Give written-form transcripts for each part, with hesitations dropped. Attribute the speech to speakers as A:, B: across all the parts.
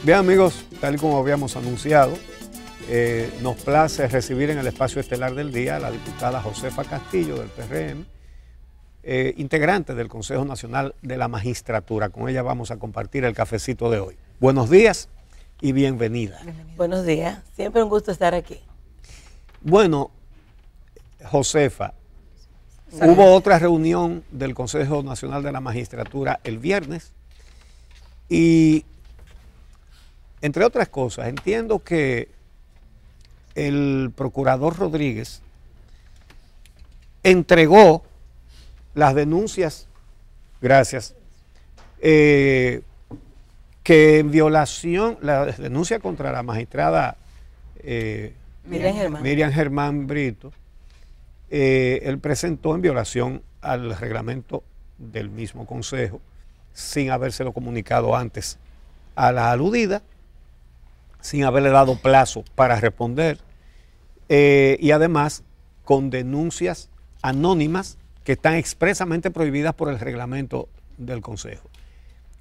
A: Bien, amigos, tal y como habíamos anunciado, nos place recibir en el espacio estelar del día a la diputada Josefa Castillo del PRM, integrante del Consejo Nacional de la Magistratura. Con ella vamos a compartir el cafecito de hoy. Buenos días y bienvenida.
B: Buenos días, siempre un gusto estar aquí.
A: Bueno, Josefa, hubo otra reunión del Consejo Nacional de la Magistratura el viernes y, entre otras cosas, entiendo que el procurador Rodríguez entregó las denuncias, gracias, que en violación, la denuncia contra la magistrada Miriam Germán Brito, él presentó en violación al reglamento del mismo Consejo, sin habérselo comunicado antes a la aludida, sin haberle dado plazo para responder, y además con denuncias anónimas que están expresamente prohibidas por el reglamento del Consejo.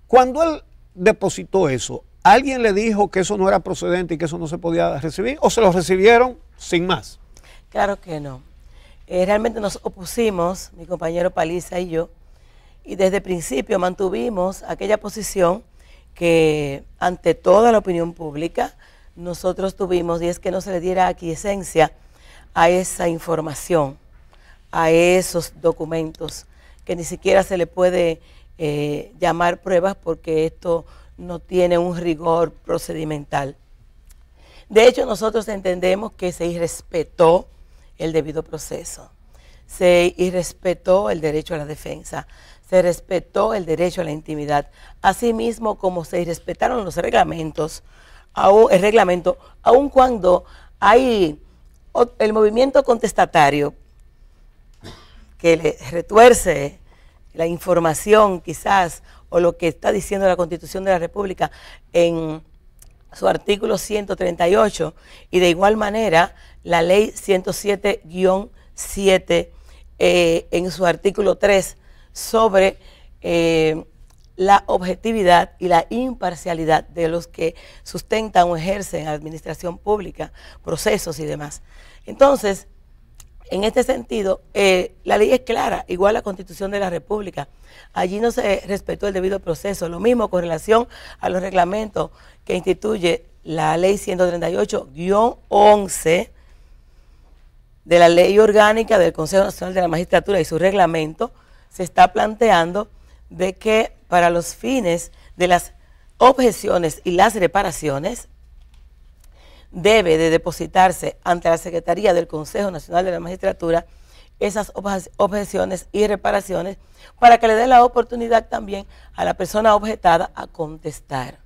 A: Cuando él depositó eso, ¿alguien le dijo que eso no era procedente y que eso no se podía recibir? ¿O se lo recibieron sin más?
B: Claro que no. Realmente nos opusimos, mi compañero Paliza y yo, y desde el principio mantuvimos aquella posición que ante toda la opinión pública nosotros tuvimos, y es que no se le diera aquiescencia a esa información, a esos documentos, que ni siquiera se le puede llamar pruebas porque esto no tiene un rigor procedimental. De hecho, nosotros entendemos que se irrespetó el debido proceso, se irrespetó el derecho a la defensa, se respetó el derecho a la intimidad, asimismo como se irrespetaron los reglamentos, el reglamento, aun cuando hay el movimiento contestatario que le retuerce la información quizás o lo que está diciendo la Constitución de la República en su artículo 138 y de igual manera la ley 107-7 en su artículo 3 sobre la objetividad y la imparcialidad de los que sustentan o ejercen administración pública, procesos y demás. Entonces, en este sentido, la ley es clara, igual la Constitución de la República. Allí no se respetó el debido proceso. Lo mismo con relación a los reglamentos que instituye la ley 138-11 de la Ley Orgánica del Consejo Nacional de la Magistratura y su reglamento, se está planteando de que para los fines de las objeciones y las reparaciones debe de depositarse ante la Secretaría del Consejo Nacional de la Magistratura esas objeciones y reparaciones para que le dé la oportunidad también a la persona objetada a contestar.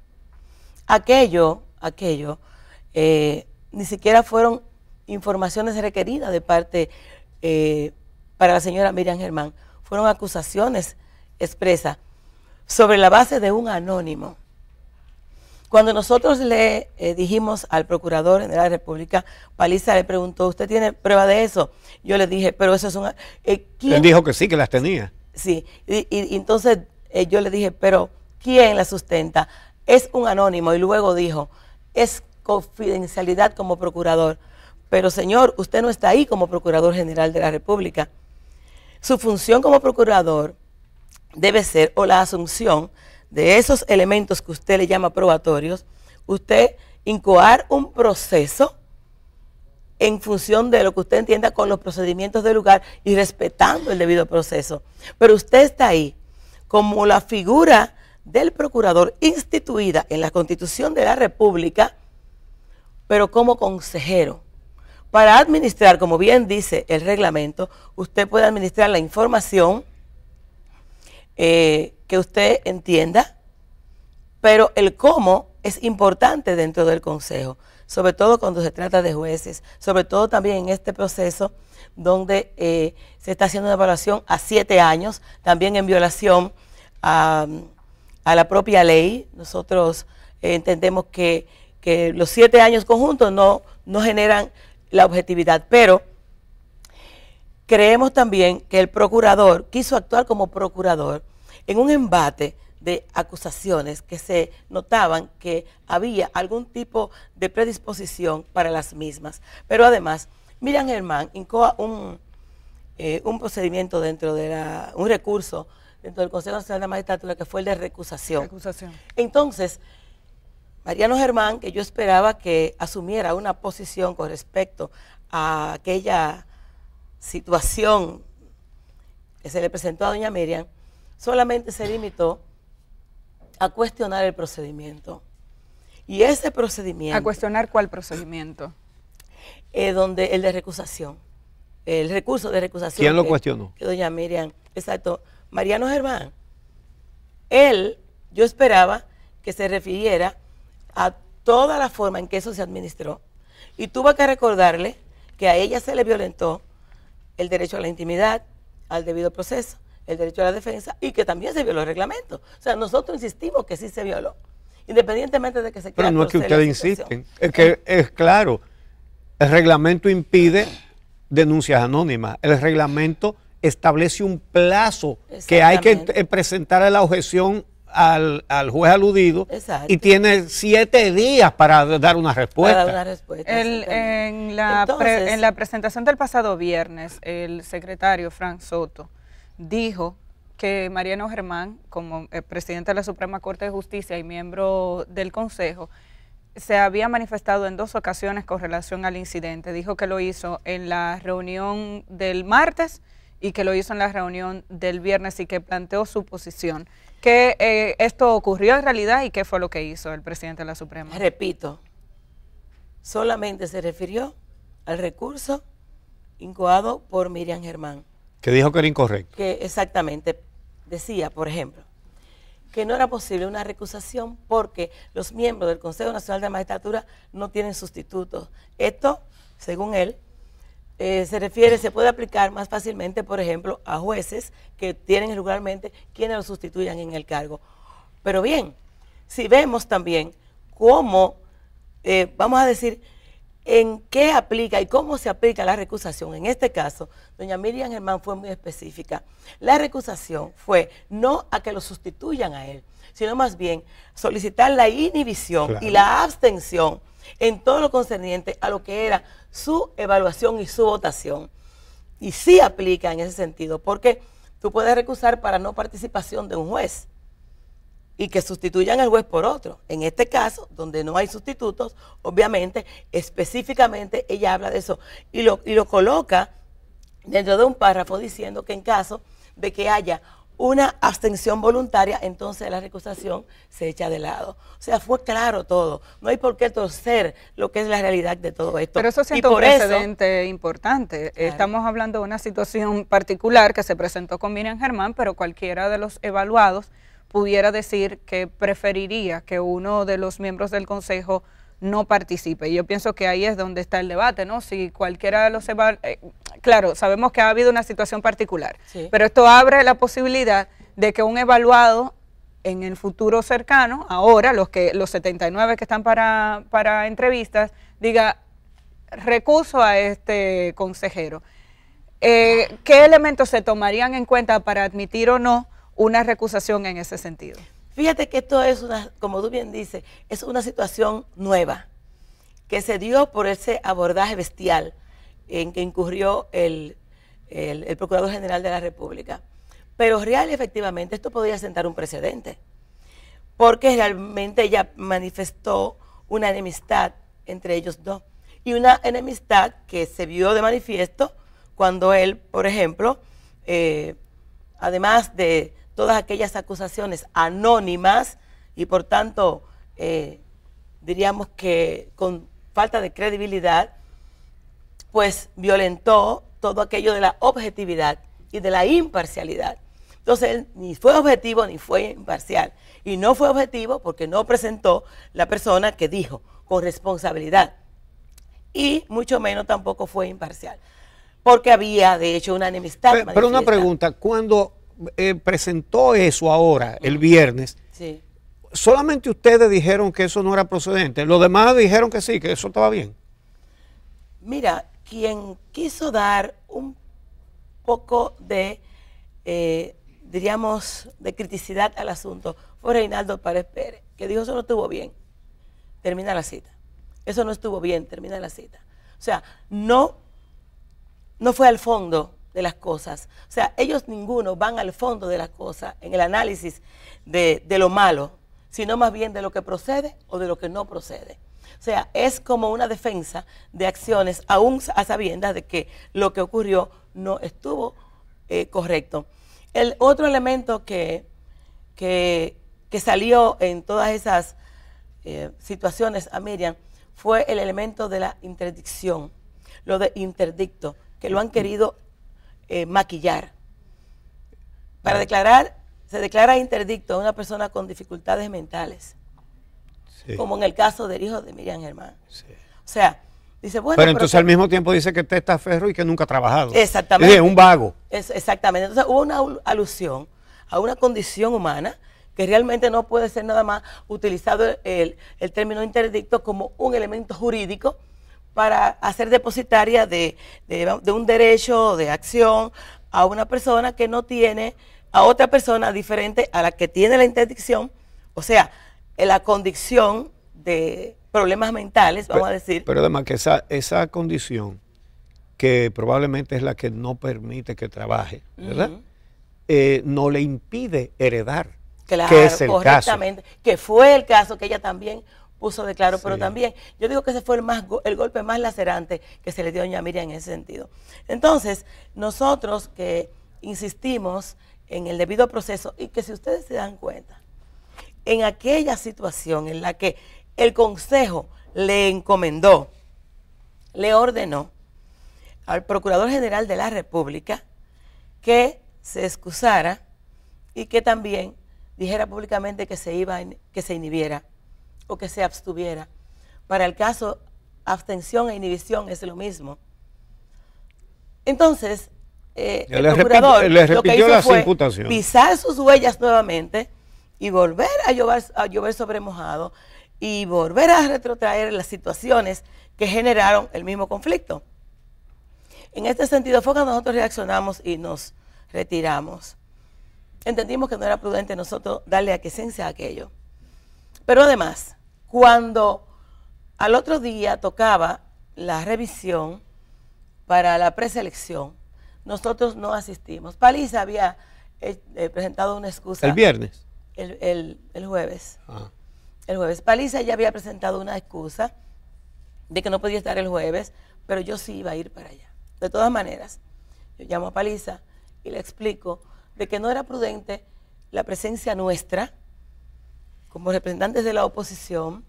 B: Aquello ni siquiera fueron informaciones requeridas de parte para la señora Miriam Germán, fueron acusaciones expresas sobre la base de un anónimo. Cuando nosotros le dijimos al Procurador General de la República, Paliza le preguntó, ¿usted tiene prueba de eso? Yo le dije, pero eso es un...
A: Él dijo que sí, que las tenía.
B: Sí, y entonces yo le dije, pero ¿quién la sustenta? Es un anónimo, y luego dijo, es confidencialidad como procurador. Pero señor, usted no está ahí como Procurador General de la República. Su función como procurador debe ser, o la asunción de esos elementos que usted le llama probatorios, usted incoar un proceso en función de lo que usted entienda con los procedimientos del lugar y respetando el debido proceso. Pero usted está ahí como la figura del procurador instituida en la Constitución de la República, pero como consejero. Para administrar, como bien dice el reglamento, usted puede administrar la información que usted entienda, pero el cómo es importante dentro del Consejo, sobre todo cuando se trata de jueces, sobre todo también en este proceso donde se está haciendo una evaluación a 7 años, también en violación a la propia ley. Nosotros entendemos que los 7 años conjuntos no generan la objetividad, pero creemos también que el procurador quiso actuar como procurador en un embate de acusaciones que se notaban que había algún tipo de predisposición para las mismas. Pero además, Miriam Germán incoa un procedimiento dentro de un recurso dentro del Consejo Nacional de la Magistratura que fue el de recusación. Entonces, Mariano Germán, que yo esperaba que asumiera una posición con respecto a aquella situación que se le presentó a doña Miriam, solamente se limitó a cuestionar el procedimiento. Y ese procedimiento...
C: ¿A cuestionar cuál procedimiento?
B: Donde el de recusación. El recurso de recusación.
A: ¿Quién lo cuestionó?
B: Que doña Miriam, exacto, Mariano Germán. Él, yo esperaba que se refiriera a toda la forma en que eso se administró. Y tuve que recordarle que a ella se le violentó el derecho a la intimidad, al debido proceso, el derecho a la defensa, y que también se violó el reglamento. O sea, nosotros insistimos que sí se violó, independientemente de que se quiera.
A: Pero no es que ustedes insisten, es que es claro, el reglamento impide denuncias anónimas, el reglamento establece un plazo que hay que presentar la objeción al juez aludido. Exacto. Y tiene 7 días para dar una respuesta.
C: En la presentación del pasado viernes, el secretario Frank Soto dijo que Mariano Germán, como presidente de la Suprema Corte de Justicia y miembro del Consejo, se había manifestado en 2 ocasiones con relación al incidente. Dijo que lo hizo en la reunión del martes y que lo hizo en la reunión del viernes y que planteó su posición. ¿Que esto ocurrió en realidad y qué fue lo que hizo el presidente de la Suprema?
B: Repito, solamente se refirió al recurso incoado por Miriam Germán.
A: Que dijo que era incorrecto.
B: Que exactamente decía, por ejemplo, que no era posible una recusación porque los miembros del Consejo Nacional de la Magistratura no tienen sustitutos. Esto, según él, se puede aplicar más fácilmente, por ejemplo, a jueces que tienen regularmente quienes lo sustituyan en el cargo. Pero bien, si vemos también cómo, vamos a decir, en qué aplica y cómo se aplica la recusación. En este caso, doña Miriam Germán fue muy específica. La recusación fue no a que lo sustituyan a él, sino más bien solicitar la inhibición y la abstención en todo lo concerniente a lo que era su evaluación y su votación. Y sí aplica en ese sentido, porque tú puedes recusar para no participación de un juez y que sustituyan al juez por otro. En este caso, donde no hay sustitutos, obviamente, específicamente ella habla de eso y lo coloca dentro de un párrafo diciendo que en caso de que haya una abstención voluntaria, entonces la recusación se echa de lado. O sea, fue claro todo. No hay por qué torcer lo que es la realidad de todo esto.
C: Pero eso siente un precedente importante. Claro. Estamos hablando de una situación particular que se presentó con Miriam Germán, pero cualquiera de los evaluados pudiera decir que preferiría que uno de los miembros del Consejo no participe. Y yo pienso que ahí es donde está el debate, ¿no? Si cualquiera de los claro, sabemos que ha habido una situación particular, sí, pero esto abre la posibilidad de que un evaluado en el futuro cercano, ahora los 79 que están para entrevistas, diga, recuso a este consejero. ¿Qué elementos se tomarían en cuenta para admitir o no una recusación en ese sentido?
B: Fíjate que esto es como tú bien dices, es una situación nueva que se dio por ese abordaje bestial en que incurrió el Procurador General de la República. Pero real y efectivamente esto podría sentar un precedente, porque realmente ella manifestó una enemistad entre ellos dos, y una enemistad que se vio de manifiesto cuando él, por ejemplo, además de todas aquellas acusaciones anónimas y por tanto diríamos que con falta de credibilidad, pues violentó todo aquello de la objetividad y de la imparcialidad. Entonces él ni fue objetivo ni fue imparcial, y no fue objetivo porque no presentó la persona que dijo con responsabilidad, y mucho menos tampoco fue imparcial, porque había de hecho una enemistad.
A: Pero una pregunta, cuando presentó eso ahora, el viernes,
B: sí,
A: solamente ustedes dijeron que eso no era procedente, los demás dijeron que sí, que eso estaba bien.
B: Mira, quien quiso dar un poco de diríamos, de criticidad al asunto fue Reinaldo Párez Pérez, que dijo: eso no estuvo bien, termina la cita. Eso no estuvo bien, termina la cita. O sea, no fue al fondo de las cosas. O sea, ellos ninguno van al fondo de las cosas en el análisis de lo malo, sino más bien de lo que procede o de lo que no procede. O sea, es como una defensa de acciones, aún a sabiendas de que lo que ocurrió no estuvo correcto. El otro elemento que salió en todas esas situaciones a Miriam fue el elemento de la interdicción, lo de interdicto, que lo han querido maquillar. Para declarar, se declara interdicto a una persona con dificultades mentales, sí, como en el caso del hijo de Miriam Germán. Sí. O sea, dice, bueno,
A: pero entonces al mismo tiempo dice que testaferro y que nunca ha trabajado.
B: Exactamente.
A: Es un vago.
B: Exactamente. Entonces hubo una alusión a una condición humana que realmente no puede ser nada más utilizado el término interdicto como un elemento jurídico para hacer depositaria de un derecho de acción a una persona que no tiene, a otra persona diferente a la que tiene la interdicción, o sea, la condición de problemas mentales, vamos a decir.
A: Pero además que esa condición, que probablemente es la que no permite que trabaje, ¿verdad? No le impide heredar,
B: claro,
A: que es el
B: correctamente, caso. Que fue el caso que ella también puso de claro, sí, pero también yo digo que ese fue el golpe más lacerante que se le dio a doña Miriam en ese sentido. Entonces, nosotros que insistimos en el debido proceso, y que si ustedes se dan cuenta, en aquella situación en la que el Consejo le encomendó, le ordenó al Procurador General de la República que se excusara y que también dijera públicamente que se inhibiera o que se abstuviera. Para el caso, abstención e inhibición es lo mismo. Entonces, el procurador lo que hizo fue pisar sus huellas nuevamente y volver a llover sobre mojado y volver a retrotraer las situaciones que generaron el mismo conflicto. En este sentido fue cuando nosotros reaccionamos y nos retiramos. Entendimos que no era prudente nosotros darle aquiescencia a aquello. Pero además, cuando al otro día tocaba la revisión para la preselección, nosotros no asistimos. Paliza había presentado una excusa.
A: ¿El viernes?
B: El jueves. El jueves. Paliza ya había presentado una excusa de que no podía estar el jueves, pero yo sí iba a ir para allá. De todas maneras, yo llamo a Paliza y le explico de que no era prudente la presencia nuestra como representantes de la oposición,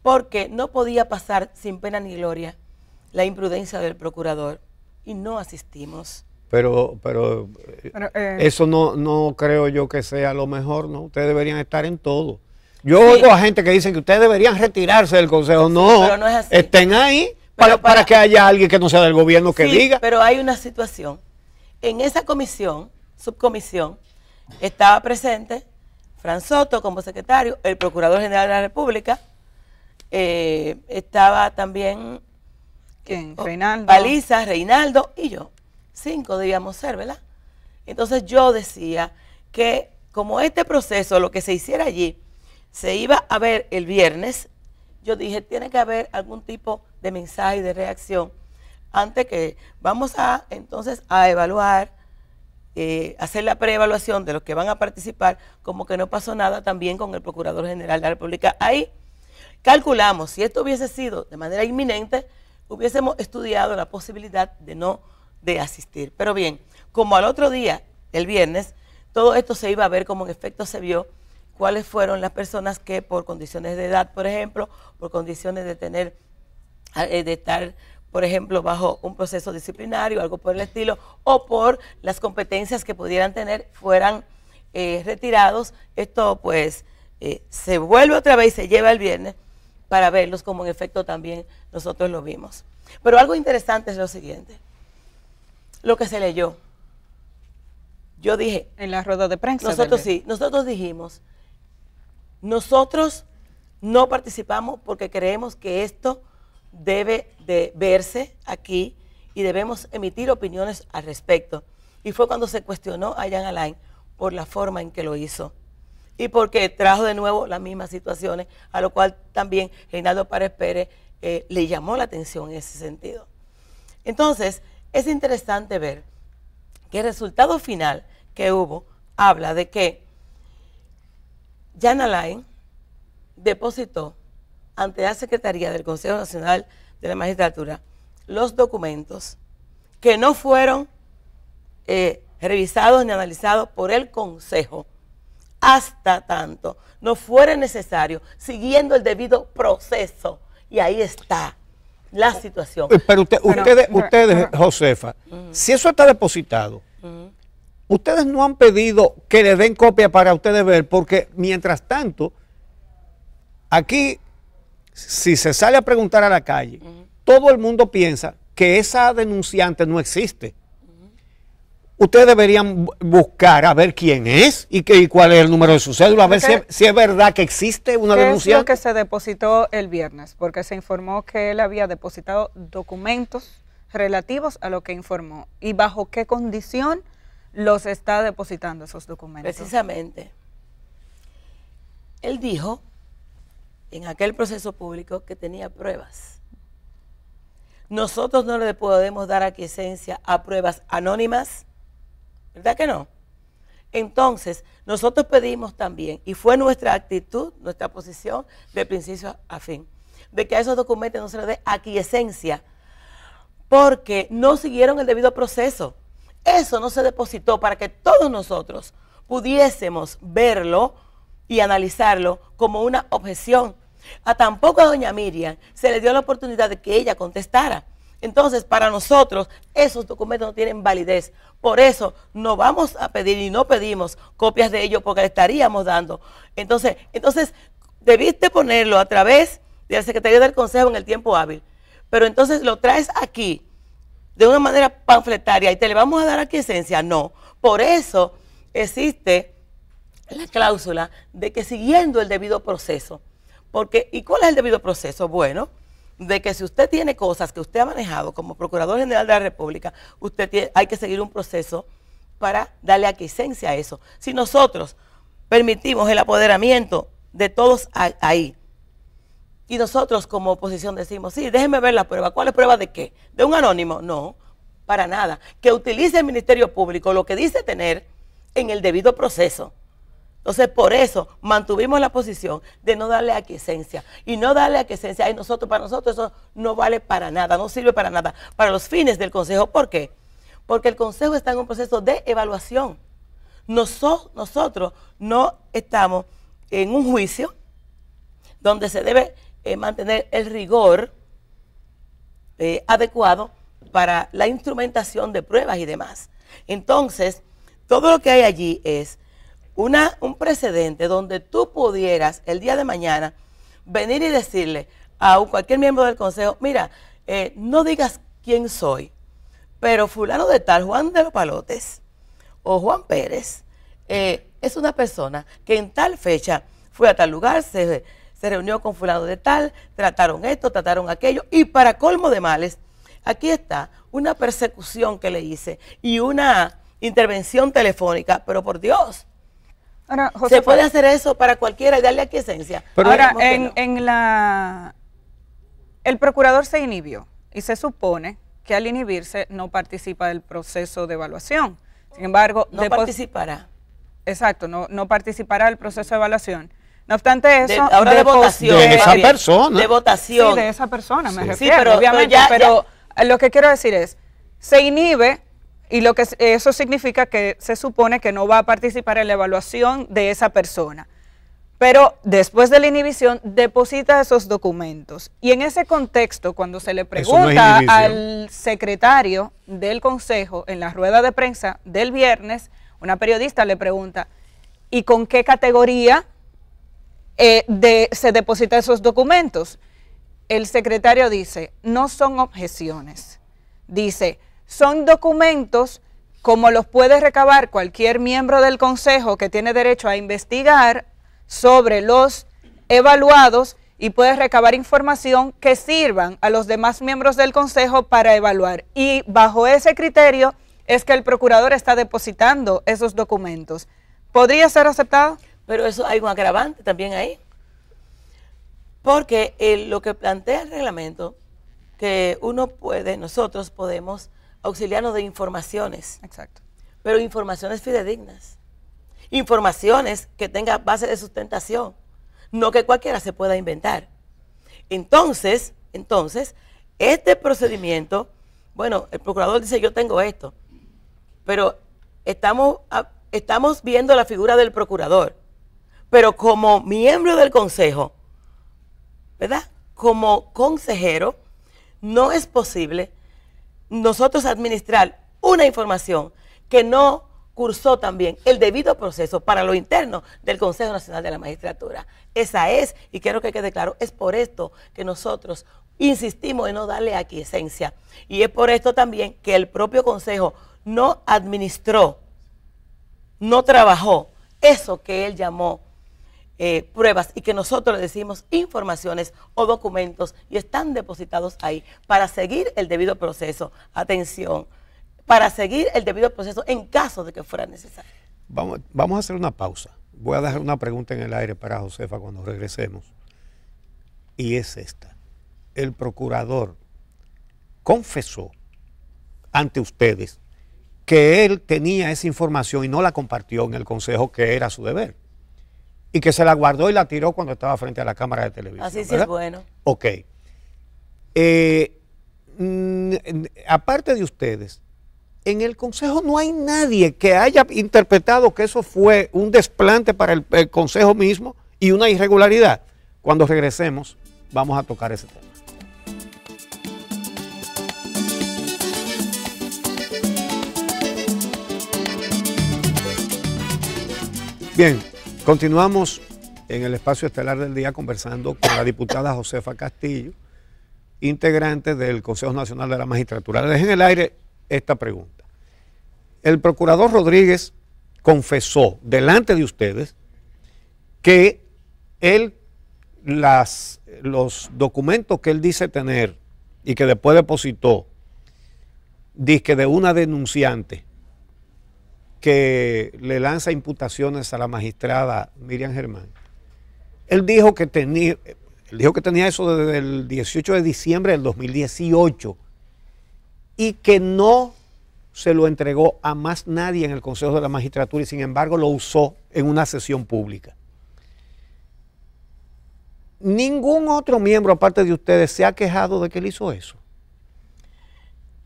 B: porque no podía pasar sin pena ni gloria la imprudencia del procurador, y no asistimos.
A: Pero eso no creo yo que sea lo mejor, ¿no? Ustedes deberían estar en todo. Yo sí oigo a gente que dicen que ustedes deberían retirarse del Consejo. Sí, no, pero no es así. Estén ahí para que haya alguien que no sea del gobierno que diga.
B: Pero hay una situación. En esa comisión, subcomisión, estaba presente Fran Soto como secretario, el Procurador General de la República, estaba también
C: Reinaldo.
B: Paliza, Reinaldo y yo. 5 debíamos ser, ¿verdad? Entonces yo decía que como este proceso, lo que se hiciera allí, se iba a ver el viernes, yo dije, tiene que haber algún tipo de mensaje y de reacción antes que vamos a entonces a evaluar, hacer la preevaluación de los que van a participar, como que no pasó nada también con el Procurador General de la República. Ahí calculamos, si esto hubiese sido de manera inminente, hubiésemos estudiado la posibilidad de asistir. Pero bien, como al otro día, el viernes, todo esto se iba a ver como en efecto se vio, cuáles fueron las personas que por condiciones de edad, por ejemplo, por condiciones de estar, por ejemplo, bajo un proceso disciplinario, algo por el estilo, o por las competencias que pudieran tener, fueran retirados. Esto pues se vuelve otra vez y se lleva el viernes para verlos como en efecto también nosotros lo vimos. Pero algo interesante es lo siguiente, lo que se leyó. Yo dije...
C: En la rueda de prensa.
B: Nosotros dijimos, nosotros no participamos porque creemos que esto debe de verse aquí y debemos emitir opiniones al respecto. Y fue cuando se cuestionó a Jean Alain por la forma en que lo hizo. Y porque trajo de nuevo las mismas situaciones, a lo cual también Reinaldo Párez Pérez le llamó la atención en ese sentido. Entonces, es interesante ver que el resultado final que hubo habla de que Jean Alain depositó ante la Secretaría del Consejo Nacional de la Magistratura los documentos que no fueron revisados ni analizados por el Consejo hasta tanto no fuera necesario, siguiendo el debido proceso. Y ahí está la situación.
A: Pero ustedes, Josefa, si eso está depositado, ustedes no han pedido que le den copia para ustedes ver, porque mientras tanto, aquí, si se sale a preguntar a la calle, todo el mundo piensa que esa denunciante no existe. Ustedes deberían buscar a ver quién es y cuál es el número de su cédula, a ver si es verdad que existe una denunciante.
C: ¿Qué es lo que se depositó el viernes? Porque se informó que él había depositado documentos relativos a lo que informó. ¿Y bajo qué condición los está depositando esos documentos?
B: Precisamente. Él dijo en aquel proceso público que tenía pruebas. Nosotros no le podemos dar aquiescencia a pruebas anónimas, ¿verdad que no? Entonces, nosotros pedimos también, y fue nuestra actitud, nuestra posición de principio a fin, de que a esos documentos no se les dé aquiescencia, porque no siguieron el debido proceso. Eso no se depositó para que todos nosotros pudiésemos verlo y analizarlo como una objeción. Tampoco a doña Miriam se le dio la oportunidad de que ella contestara. Entonces, para nosotros, esos documentos no tienen validez. Por eso, no vamos a pedir y no pedimos copias de ellos porque le estaríamos dando. Entonces, debiste ponerlo a través de la Secretaría del Consejo en el tiempo hábil. Pero entonces lo traes aquí de una manera panfletaria y te le vamos a dar aquiescencia. No. Por eso existe la cláusula de que siguiendo el debido proceso. ¿Y cuál es el debido proceso? Bueno, de que si usted tiene cosas que usted ha manejado como Procurador General de la República, hay que seguir un proceso para darle aquiescencia a eso. Si nosotros permitimos el apoderamiento de todos ahí, y nosotros como oposición decimos, sí, déjenme ver la prueba. ¿Cuál es prueba de qué? ¿De un anónimo? No, para nada. Que utilice el Ministerio Público lo que dice tener en el debido proceso. Entonces, por eso mantuvimos la posición de no darle aquiescencia. Y no darle aquiescencia para nosotros eso no vale para nada, no sirve para nada, para los fines del Consejo. ¿Por qué? Porque el Consejo está en un proceso de evaluación. Nosotros no estamos en un juicio donde se debe mantener el rigor adecuado para la instrumentación de pruebas y demás. Entonces, todo lo que hay allí es un precedente donde tú pudieras el día de mañana venir y decirle a cualquier miembro del Consejo, mira, no digas quién soy, pero fulano de tal, Juan de los Palotes o Juan Pérez, es una persona que en tal fecha fue a tal lugar, se reunió con fulano de tal, trataron esto, trataron aquello, y para colmo de males, aquí está una persecución que le hice y una intervención telefónica, pero por Dios.
C: Ahora, José,
B: se puede hacer eso para cualquiera y darle aquiescencia.
C: Pero ahora, el procurador se inhibió y se supone que al inhibirse no participa del proceso de evaluación. Sin embargo,
B: no participará.
C: Exacto, no participará del proceso de evaluación. No obstante eso,
B: ahora de votación.
A: De esa persona.
B: De votación.
C: Sí, de esa persona me refiero,
B: sí, pero,
C: obviamente. Pero lo que quiero decir es, se inhibe. Y eso significa que se supone que no va a participar en la evaluación de esa persona. Pero después de la inhibición, deposita esos documentos. Y en ese contexto, cuando se le pregunta al secretario del Consejo en la rueda de prensa del viernes, una periodista le pregunta, ¿y con qué categoría se deposita esos documentos? El secretario dice, no son objeciones. Dice, son documentos como los puede recabar cualquier miembro del Consejo que tiene derecho a investigar sobre los evaluados y puede recabar información que sirvan a los demás miembros del Consejo para evaluar. Y bajo ese criterio es que el procurador está depositando esos documentos. ¿Podría ser aceptado?
B: Pero eso hay un agravante también ahí. Porque lo que plantea el reglamento, que nosotros podemos auxiliarnos de informaciones.
C: Exacto.
B: Pero informaciones fidedignas. Informaciones que tengan base de sustentación. No que cualquiera se pueda inventar. Entonces, este procedimiento, bueno, el procurador dice yo tengo esto, pero estamos viendo la figura del procurador, pero como miembro del consejo, ¿verdad? Como consejero, no es posible nosotros administrar una información que no cursó también el debido proceso para lo interno del Consejo Nacional de la Magistratura. Esa es, y quiero que quede claro, es por esto que nosotros insistimos en no darle aquiescencia. Y es por esto también que el propio Consejo no administró, no trabajó eso que él llamó pruebas y que nosotros le decimos informaciones o documentos y están depositados ahí para seguir el debido proceso. Atención, para seguir el debido proceso en caso de que fuera necesario.
A: Vamos a hacer una pausa. Voy a dejar una pregunta en el aire para Josefa cuando regresemos. Y es esta. El procurador confesó ante ustedes que él tenía esa información y no la compartió en el consejo, que era su deber. Y que se la guardó y la tiró cuando estaba frente a la cámara de televisión.
B: Así sí
A: ¿verdad?
B: es bueno.
A: Ok. Aparte de ustedes, en el consejo no hay nadie que haya interpretado que eso fue un desplante para el consejo mismo y una irregularidad. Cuando regresemos, vamos a tocar ese tema. Bien, continuamos en el espacio estelar del día conversando con la diputada Josefa Castillo, integrante del Consejo Nacional de la Magistratura. Le dejé en el aire esta pregunta. El procurador Rodríguez confesó delante de ustedes que los documentos que él dice tener y que después depositó, dice de una denunciante que le lanza imputaciones a la magistrada Miriam Germán. Él dijo que tenía eso desde el 18 de diciembre del 2018 y que no se lo entregó a más nadie en el Consejo de la Magistratura y sin embargo lo usó en una sesión pública. ¿Ningún otro miembro aparte de ustedes se ha quejado de que él hizo eso?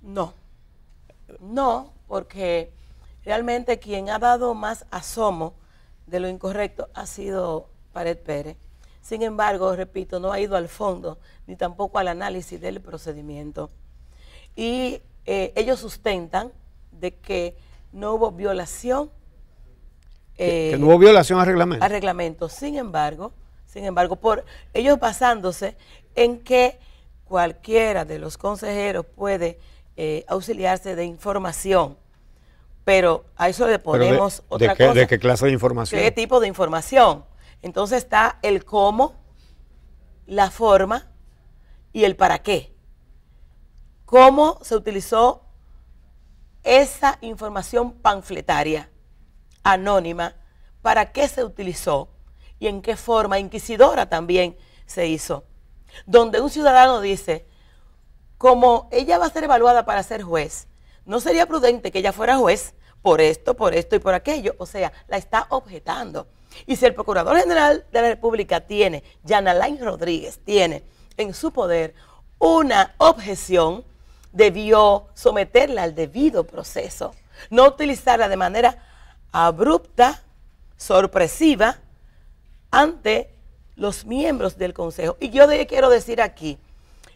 B: No, porque realmente quien ha dado más asomo de lo incorrecto ha sido Pared Pérez. Sin embargo, repito, no ha ido al fondo ni tampoco al análisis del procedimiento. Y ellos sustentan de que no hubo violación.
A: Que no hubo violación al reglamento.
B: Al reglamento. Sin embargo, por ellos basándose en que cualquiera de los consejeros puede auxiliarse de información. Pero a eso le ponemos otra cosa.
A: ¿De qué clase de información?
B: ¿Qué tipo de información? Entonces está el cómo, la forma y el para qué. ¿Cómo se utilizó esa información panfletaria, anónima? ¿Para qué se utilizó? ¿Y en qué forma inquisidora también se hizo? Donde un ciudadano dice, como ella va a ser evaluada para ser juez, no sería prudente que ella fuera juez por esto y por aquello. O sea, la está objetando. Y si el Procurador General de la República tiene, Yanalain Rodríguez tiene en su poder una objeción, debió someterla al debido proceso, no utilizarla de manera abrupta, sorpresiva, ante los miembros del Consejo. Y yo quiero decir aquí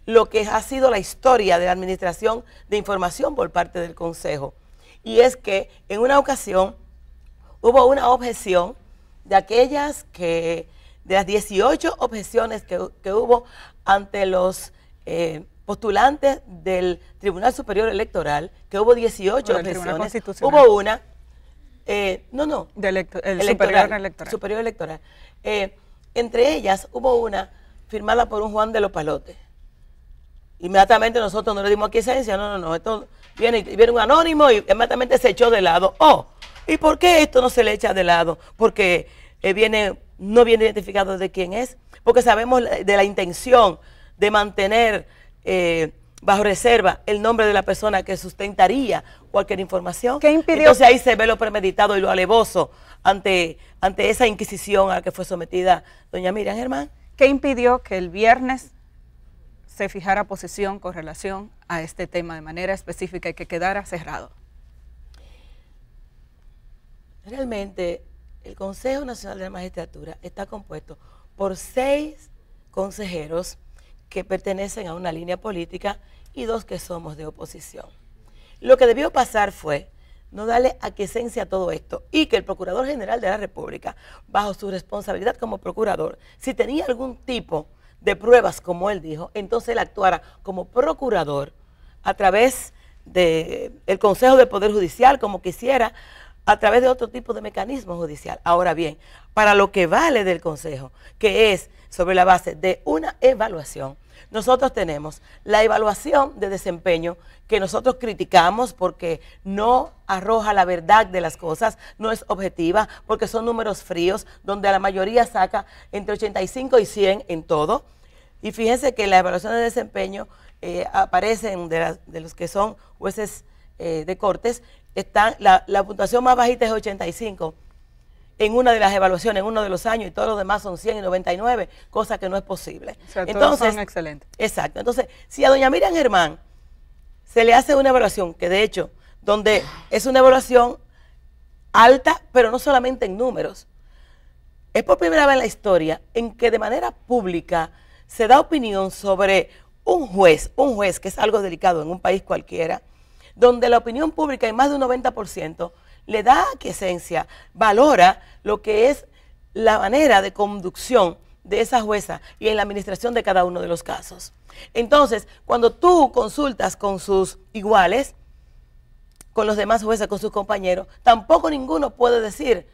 B: lo que ha sido la historia de la Administración de Información por parte del Consejo. Y es que en una ocasión hubo una objeción de las 18 objeciones que hubo ante los postulantes del Tribunal Superior Electoral, que hubo 18 objeciones, hubo una,
C: el Superior Electoral.
B: Entre ellas hubo una firmada por un Juan de los Palotes. Inmediatamente nosotros no le dimos aquiescencia, no, esto viene un anónimo y inmediatamente se echó de lado. Oh, ¿y por qué esto no se le echa de lado? Porque no viene identificado de quién es, porque sabemos de la intención de mantener bajo reserva el nombre de la persona que sustentaría cualquier información.
C: ¿Qué impidió?
B: Entonces ahí se ve lo premeditado y lo alevoso ante esa inquisición a la que fue sometida doña Miriam Germán.
C: ¿Qué impidió que el viernes se fijara posición con relación a este tema de manera específica y que quedara cerrado?
B: Realmente el Consejo Nacional de la Magistratura está compuesto por 6 consejeros que pertenecen a una línea política y 2 que somos de oposición. Lo que debió pasar fue no darle aquiescencia a todo esto y que el Procurador General de la República, bajo su responsabilidad como procurador, si tenía algún tipo de pruebas, como él dijo, entonces él actuara como procurador a través del Consejo del Poder Judicial, como quisiera, a través de otro tipo de mecanismo judicial. Ahora bien, para lo que vale del Consejo, que es sobre la base de una evaluación, nosotros tenemos la evaluación de desempeño que nosotros criticamos porque no arroja la verdad de las cosas, no es objetiva, porque son números fríos, donde la mayoría saca entre 85 y 100 en todo. Y fíjense que la evaluación de desempeño aparecen de los que son jueces de cortes, la puntuación más bajita es 85 en una de las evaluaciones, en uno de los años, y todos los demás son 100 y 99, cosa que no es posible.
C: O sea,
B: entonces,
C: todos son excelentes.
B: Exacto. Entonces, si a doña Miriam Germán se le hace una evaluación, que de hecho, donde es una evaluación alta, pero no solamente en números, es por primera vez en la historia en que de manera pública se da opinión sobre un juez que es algo delicado en un país cualquiera, donde la opinión pública en más de un 90% le da aquiescencia, valora lo que es la manera de conducción de esa jueza y en la administración de cada uno de los casos. Entonces, cuando tú consultas con sus iguales, con los demás jueces, con sus compañeros, tampoco ninguno puede decir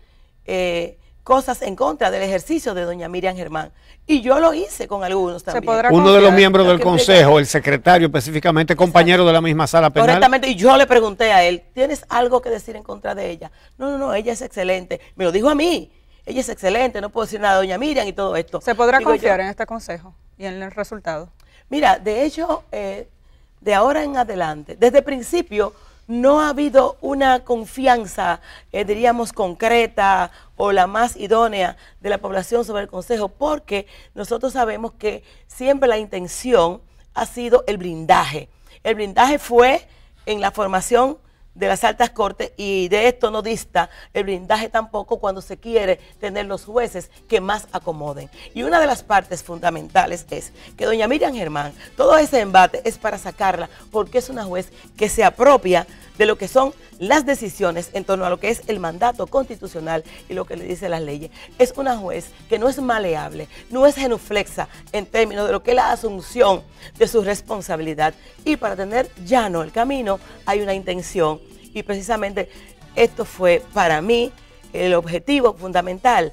B: cosas en contra del ejercicio de doña Miriam Germán. Y yo lo hice con algunos también.
A: Uno de los miembros del Consejo, el secretario específicamente, compañero de la misma sala penal.
B: Correctamente, y yo le pregunté a él, ¿tienes algo que decir en contra de ella? No, ella es excelente. Me lo dijo a mí, ella es excelente, no puedo decir nada de doña Miriam y todo esto.
C: ¿Se podrá confiar en este consejo y en el resultado?
B: Mira, de hecho, de ahora en adelante, desde el principio, no ha habido una confianza, diríamos, concreta o la más idónea de la población sobre el Consejo, porque nosotros sabemos que siempre la intención ha sido el blindaje. El blindaje fue en la formación de las altas cortes y de esto no dista el blindaje tampoco cuando se quiere tener los jueces que más acomoden. Y una de las partes fundamentales es que doña Miriam Germán, todo ese embate es para sacarla porque es una juez que se apropia de lo que son las decisiones en torno a lo que es el mandato constitucional y lo que le dice las leyes. Es una juez que no es maleable, no es genuflexa en términos de lo que es la asunción de su responsabilidad. Y para tener llano el camino hay una intención y precisamente esto fue para mí el objetivo fundamental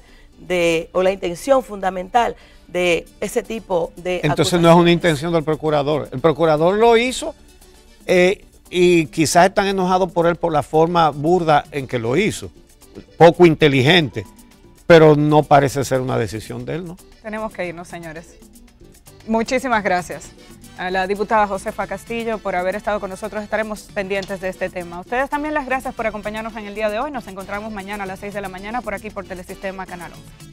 B: o la intención fundamental de ese tipo de
A: Entonces no es una intención del procurador. El procurador lo hizo y quizás están enojados por él por la forma burda en que lo hizo, poco inteligente, pero no parece ser una decisión de él, ¿no?
C: Tenemos que irnos, señores. Muchísimas gracias a la diputada Josefa Castillo por haber estado con nosotros. Estaremos pendientes de este tema. A ustedes también las gracias por acompañarnos en el día de hoy. Nos encontramos mañana a las 6 de la mañana por aquí por Telesistema Canal 11.